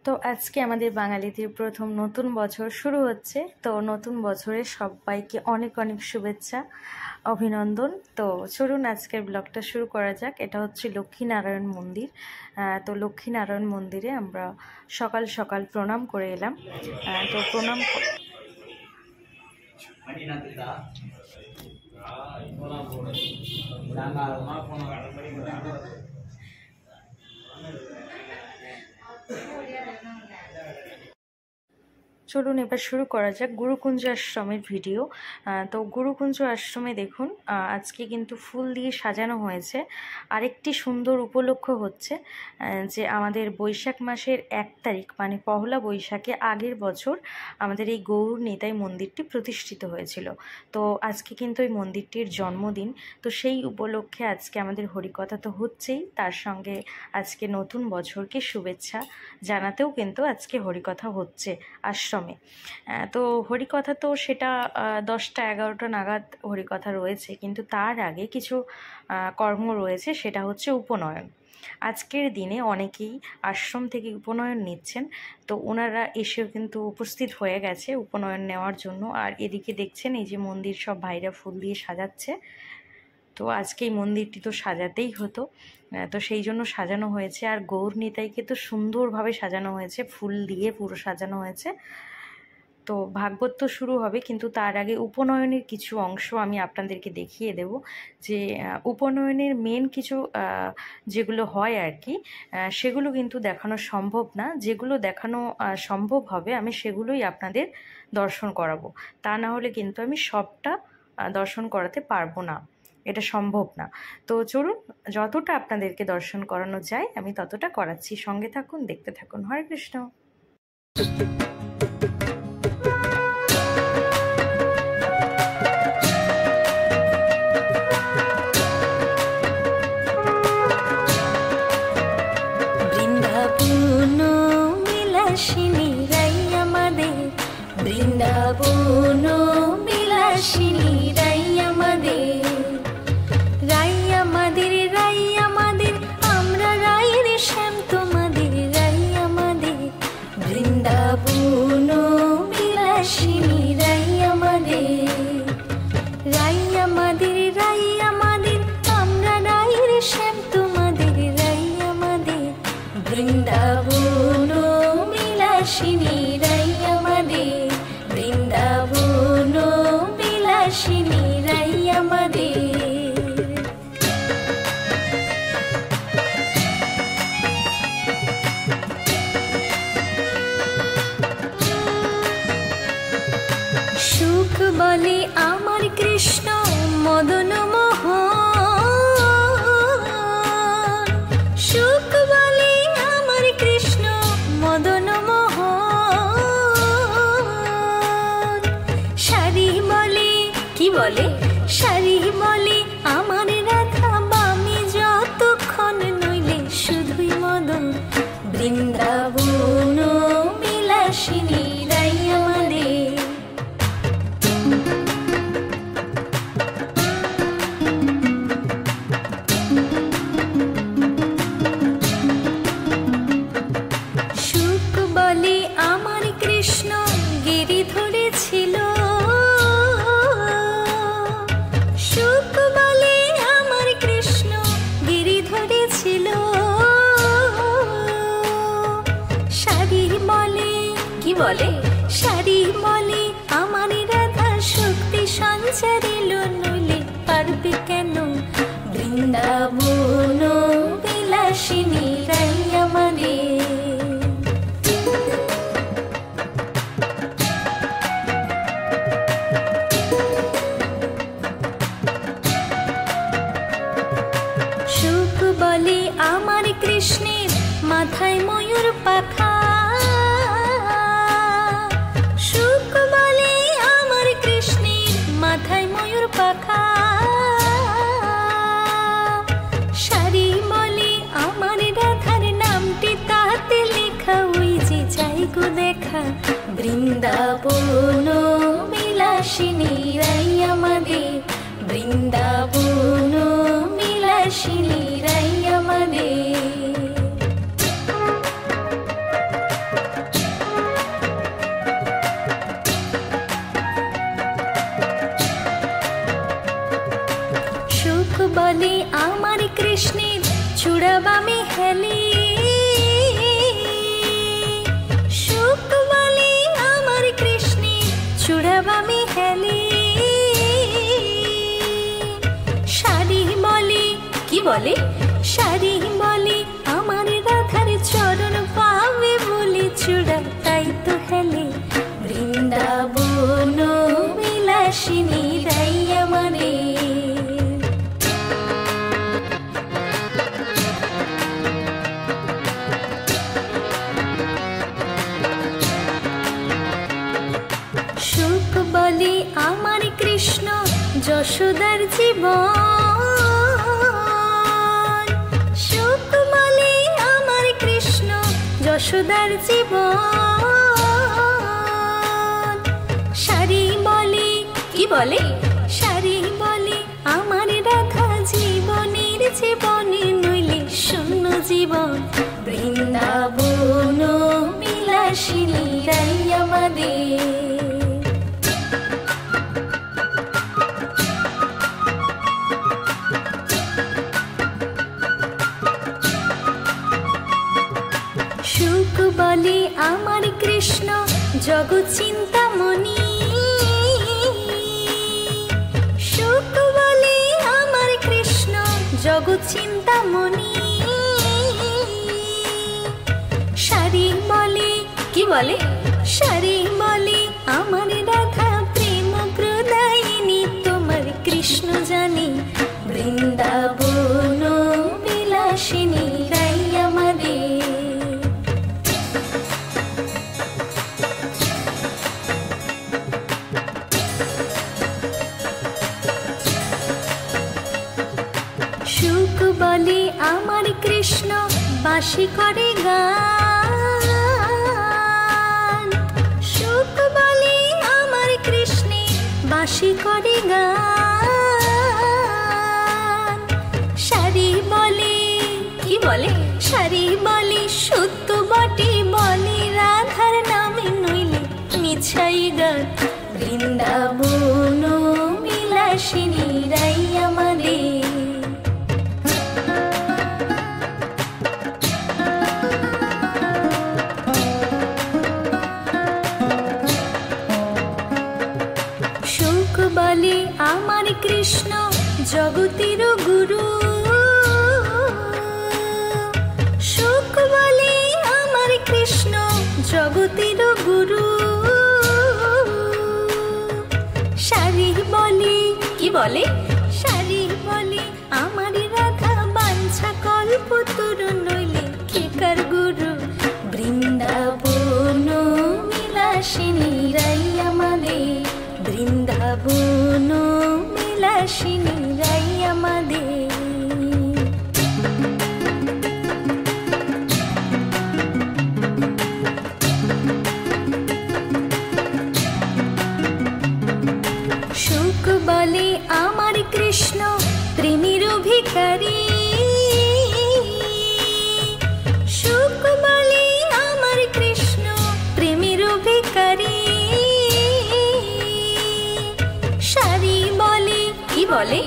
তো আজকে আমাদের বাঙালিদের প্রথম নতুন বছর শুরু হচ্ছে। তো নতুন বছরে সবাইকে অনেক অনেক শুভেচ্ছা, অভিনন্দন। তো চলুন আজকের ব্লগটা শুরু করা যাক। এটা হচ্ছে লক্ষ্মীনারায়ণ মন্দির। তো লক্ষ্মীনারায়ণ মন্দিরে আমরা সকাল সকাল প্রণাম করে এলাম। তো প্রণাম চলুন এবার শুরু করা যাক গুরুকুঞ্জ আশ্রমের ভিডিও। তো গুরুকুঞ্জ আশ্রমে দেখুন আজকে কিন্তু ফুল দিয়ে সাজানো হয়েছে। আরেকটি সুন্দর উপলক্ষ হচ্ছে যে আমাদের বৈশাখ মাসের 1 তারিখ মানে পহেলা বৈশাখে আগের বছর আমাদের এই গৌর নিতাই মন্দিরটি প্রতিষ্ঠিত হয়েছিল। তো আজকে কিন্তু এই মন্দিরটির জন্মদিন। তো সেই উপলক্ষে আজকে আমাদের হরিকথা তো হচ্ছেই, তার সঙ্গে আজকে নতুন বছরকে শুভেচ্ছা জানাতেও কিন্তু আজকে হরিকথা হচ্ছে আশ্রম। তো হরিকথা তো সেটা 10টা 11টা নাগাদ হরিকথা রয়েছে, কিন্তু তার আগে কিছু কর্ম রয়েছে, সেটা হচ্ছে উপনয়ন। আজকের দিনে অনেকেই আশ্রম থেকে উপনয়ন নিচ্ছেন। তো ওনারা এসেও কিন্তু উপস্থিত হয়ে গেছে উপনয়ন নেওয়ার জন্য। আর এদিকে দেখছেন এই যে মন্দির সব ভাইরা ফুল দিয়ে সাজাচ্ছে। তো আজকে এই মন্দিরটি তো সাজাতেই হতো, তো সেই জন্য সাজানো হয়েছে। আর গৌর নিতাইকে তো সুন্দরভাবে সাজানো হয়েছে, ফুল দিয়ে পুরো সাজানো হয়েছে। তো ভাগবত তো শুরু হবে, কিন্তু তার আগে উপনয়নের কিছু অংশ আমি আপনাদেরকে দেখিয়ে দেব। যে উপনয়নের মেন কিছু যেগুলো হয় আর কি, সেগুলো কিন্তু দেখানো সম্ভব না। যেগুলো দেখানো সম্ভব হবে আমি সেগুলোই আপনাদের দর্শন করাবো। তা না হলে কিন্তু আমি সবটা দর্শন করাতে পারবো না, এটা সম্ভব না। তো চলুন যতটা আপনাদেরকে দর্শন করানো যায় আমি ততটা করাচ্ছি। সঙ্গে থাকুন, দেখতে থাকুন। হরে কৃষ্ণ। বৃন্দাবন বিলাসিনী রাই আমাদের, রাই আমাদের, রাই আমাদের, আমরা রায়ের শ্যাম তোমাদের, রাই আমাদের। বৃন্দাবন বিলাসিনী রাই আমাদের, রাই আমাদের, রাই আমাদের, আমরা রায়ের শ্যাম তোমাদের, রাই আমাদের। বৃন্দাবন বিলাসিনী রাই আমাদের, বৃন্দাবন বিলাসিনী রাই আমাদের। সুখ বলে আমার কৃষ্ণ মদন মোহন, সুখ বলে আমার কৃষ্ণ মদন মোহন। শাড়ি বলে, কি বলে, শাড়ি বলে আমার রাধা বামে যতক্ষণ নইলে শুধুই মদন। বৃন্দাবন বিলাসিনী রাই আমাদের। সুখ বলে আমার কৃষ্ণ গিরি ধরেছিল, সুখ বলে আমার কৃষ্ণ গিরি ধরেছিল। শাড়ি বলে, কি বলে, শাড়ি বলে আমার রাধা শক্তি সঞ্চারিল নইলে পারবে কেন। বৃন্দাবন বিলাসিনী রাই আমাদের। সুখ বলে আমার কৃষ্ণের মাথায় ময়ূর পাখা, সুখ বলে আমার কৃষ্ণের মাথায় ময়ূর পাখা। শাড়ি বলে আমার রাধার নামটি তাতে লেখা, ওই যে যাই গো দেখা। বৃন্দাবন বিলাসিনী রাই আমাদের, বৃন্দাবন বিলাসিনী রাই আমাদের। বলে আমার কৃষ্ণের চূড়াবামে হেলে, সুখ বলে আমার কৃষ্ণের চূড়াবামে হেলে। শাড়ি বলে, কি বলে? শাড়ি বলে আমার রাধার চরণ পাবে বলে চূড়া তাই তো হেলে। বৃন্দাবন বিলাসিনী রাই আমারে। সুখ বলে আমার কৃষ্ণ যশোদার জীবন, সুখ বলে আমার কৃষ্ণ যশোদার জীবন। শাড়ি বলে, কি বলে? শাড়ি বলে আমার রাধা জীবনের জীবনে নইলে শূন্য জীবন। বৃন্দাবন বিলাসিনী রাই আমাদের। সুখ বলে আমার কৃষ্ণ জগৎ চিন্তামণি, সুখ বলে আমার কৃষ্ণ জগৎ চিন্তামণি। শাড়ি বলে, কি বলে? শাড়ি বলে আমার রাধা প্রেম প্রদায়িনী তোমার কৃষ্ণ জানি। বৃন্দাবন বিলাসিনী রাই আমাদের। সুখ বলে আমার কৃষ্ণ বাঁশি করে গান, সুখ বলে আমার কৃষ্ণে বাঁশি করে গান। শাড়ি বলে, কি বলে? শাড়ি বলে সত্য বটে বলে রাধার নামে নইলে মিছাই গান। বৃন্দাবন বিলাসিনী রাই আমাদের। সুখ বলে আমার কৃষ্ণ জগতের গুরু, সুখ বলে আমার কৃষ্ণ জগতের গুরু। শাড়ি বলে, কি বলে? শাড়ি বলে আমার রাধা বাঞ্ছা কল্পতরু নইলে কেকার গুরু। বৃন্দাবন বিলাসিনী রাই আমাদের। বৃন্দাবন বিলাসিনী রাই আমাদের। সুখ বলে আমার কৃষ্ণ প্রেমের ভিখারি, সুখ বলে আমার কৃষ্ণ প্রেমের ভিখারি। শাড়ি বলে, কি বলে?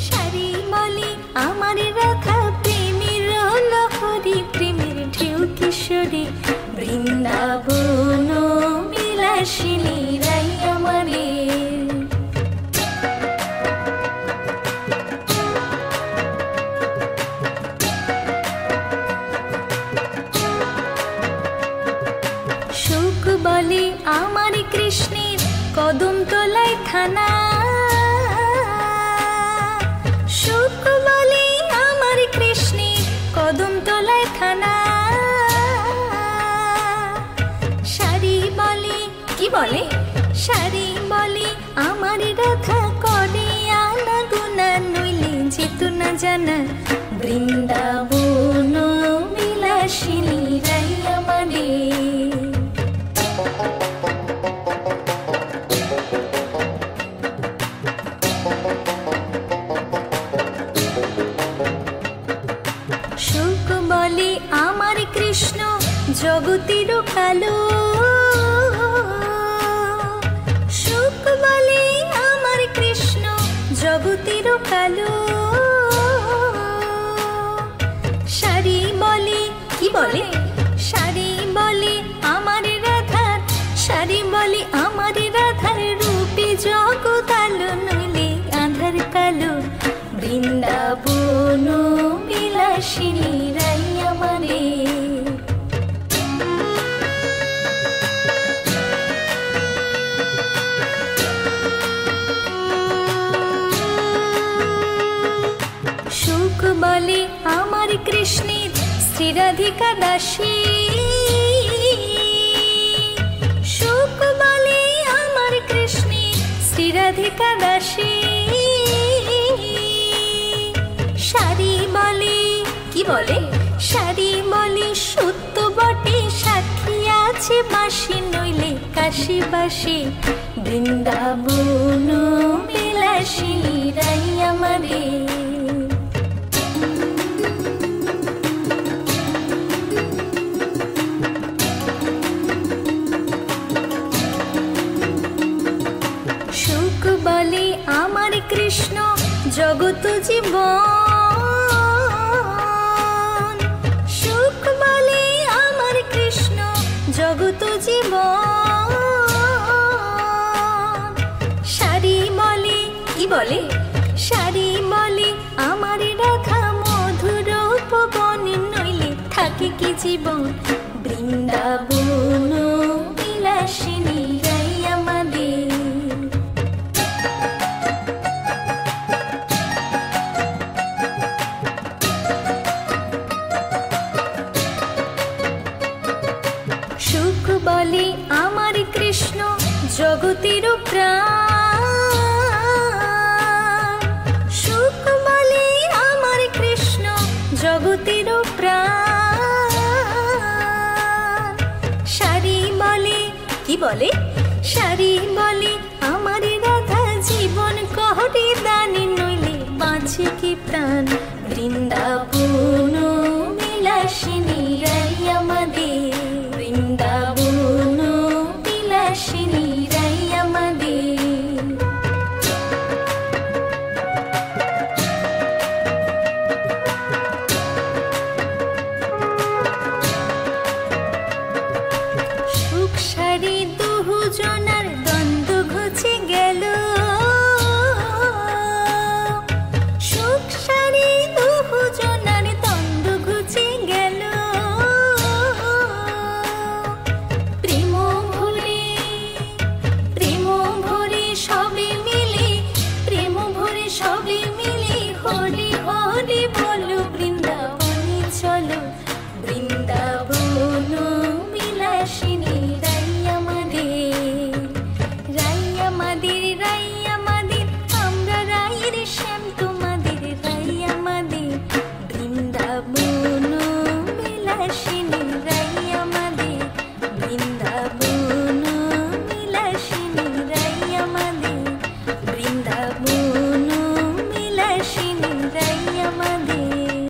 শাড়ি বলে আমার রাধা প্রেমের লহরী, প্রেমের ঢেউ কিশোরী। বৃন্দাবন বিলাসিনী রাই আমাদের। সুখ বলে আমার কৃষ্ণের কদম তলায় থানা, সুখ বলে আমার কৃষ্ণের কদম তলায় থানা। শাড়ি বলে, কি বলে? শাড়ি বলে আমার রাধা করে আনা গুনা নইলে যেত না জানা। বৃন্দাবন বিলাসিনী রাই আমাদের। সুখ বলে আমার কৃষ্ণ জগতের কালো, সুখ বলে আমার কৃষ্ণ জগতের কালো। বলে শাড়ি বলে আমার রাধার, শাড়ি বলে আমার রাধার রূপে জগৎ আলো, নইলে আধার কালো। বৃন্দাবন বিলাসিনী রাই আমারে। সুখ বলে আমার কৃষ্ণের শ্রী রাধিকা দাসী, সুখ বলে আমার কৃষ্ণের শ্রী রাধিকা দাসী। শাড়ি বলে কি বলে শাড়ি বলে সত্য বটে, সাক্ষী আছে বাসি, নইলে কাশি বাসি। বৃন্দাবন বিলাসিনী রাই আমারে। সুখ বলে আমার কৃষ্ণ জগত জীবন, সুখ বলে আমার কৃষ্ণ জগত জীবন। শাড়ি বলে কি বলে শাড়ি বলে আমার রাধা মধুর উপবন, নইলে থাকে কি জীবন। বৃন্দাবন বিলাসিনী রাই আমাদের। সুখ বলে আমার কৃষ্ণ জগতের প্রাণ, সুখ বলে আমার কৃষ্ণ জগতের প্রাণ। শাড়ি বলে কি বলে শাড়ি বলে আমার রাধা জীবন কহরে দানে, নইলে বাঁচে কি প্রাণ। বৃন্দাবন বিলাসিনী রাই আমাদের। বৃন্দাবন বিলাসিনী রাই আমাদের। সুখ শাড়ি